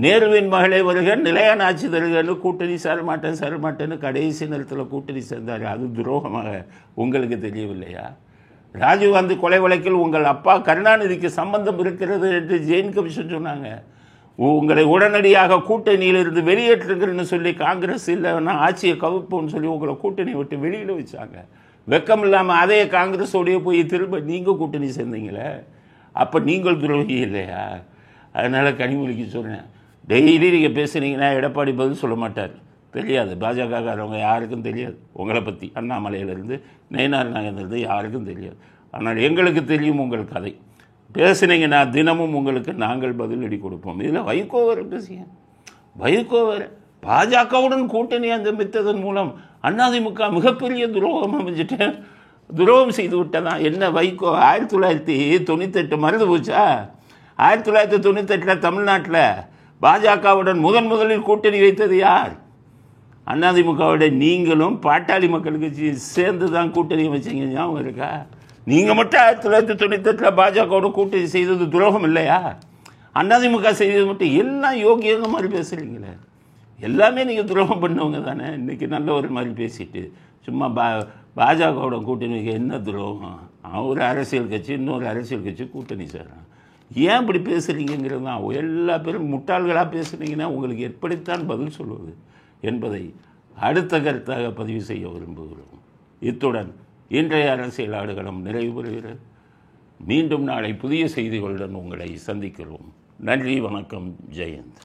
நேருவின் மகளே வருக, நிலையான ஆட்சி தருகன்னு கூட்டணி சேர மாட்டேன்னு கடைசி நேரத்தில் கூட்டணி சேர்ந்தார். அது துரோகமாக உங்களுக்கு தெரியவில்லையா? ராஜீவ்காந்தி கொலை வழக்கில் உங்கள் அப்பா கருணாநிதிக்கு சம்பந்தம் இருக்கிறது என்று ஜெயின் கமிஷன் சொன்னாங்க. உங்களை உடனடியாக கூட்டணியிலிருந்து வெளியேற்றுங்கன்னு சொல்லி காங்கிரஸ் இல்லைன்னா ஆட்சியை கவிப்போன்னு சொல்லி உங்களை கூட்டணி விட்டு வெளியில் வச்சாங்க. வெக்கம் இல்லாமல் அதே காங்கிரஸோடைய போய் திரும்ப நீங்கள் கூட்டணி சேர்ந்தீங்களே, அப்போ நீங்கள் துரோகி இல்லையா? அதனால் கனிமொழிக்கு சொன்னேன், டெய்லி நீங்கள் பேசுனீங்கன்னா எடப்பாடி பதில் சொல்ல மாட்டார். தெரியாது, பாஜகக்காரவங்க யாருக்கும் தெரியாது உங்களை பற்றி. அண்ணாமலையிலேருந்து நயினார் நாகேந்திரது யாருக்கும் தெரியாது. ஆனால் எங்களுக்கு தெரியும் உங்கள் கதை. பேசுனீங்கன்னா தினமும் உங்களுக்கு நாங்கள் பதிலடி கொடுப்போம். இதில் வைகோ வர பேசிய வைகோ வர பாஜகவுடன் கூட்டணி மித்ததன் மூலம் அதிமுக மிகப்பெரிய துரோகம் அமைஞ்சிட்டு துரோகம் செய்து விட்டதான். என்ன வைகோ 1998 மறந்து போச்சா? 1998 தமிழ்நாட்டில் பாஜகவுடன் முதலில் கூட்டணி வைத்தது யார்? அதிமுகவோட நீங்களும் பாட்டாளி மக்கள் கட்சி சேர்ந்து தான் கூட்டணி வச்சிங்க. ஞாபகம் இருக்கா? நீங்கள் மட்டும் 1998 பாஜகவோட கூட்டணி செய்தது துரோகம் இல்லையா? அதிமுக செய்தது மட்டும் எல்லாம் யோகியங்க மாதிரி பேசுகிறீங்களே. எல்லாமே நீங்கள் துரோகம் பண்ணவங்க தானே. இன்றைக்கி நல்ல ஒரு மாதிரி பேசிட்டு சும்மா பாஜகவோட கூட்டணி என்ன துரோகம்? ஒரு அரசியல் கட்சி இன்னொரு அரசியல் கட்சி கூட்டணி செய்கிறான். ஏன் இப்படி பேசுகிறீங்கிறது தான். எல்லா பேரும் முட்டாள்களாக பேசுனீங்கன்னா உங்களுக்கு எப்படித்தான் பதில் சொல்வது என்பதை அடுத்த கருத்தாக பதிவு செய்ய விரும்புகிறோம். இத்துடன் இன்றைய அரசியல் ஆடுகளம் நிறைவு பெறுகிறது. மீண்டும் நாளை புதிய செய்திகளுடன் உங்களை சந்திக்கிறோம். நன்றி, வணக்கம், ஜெயந்த்.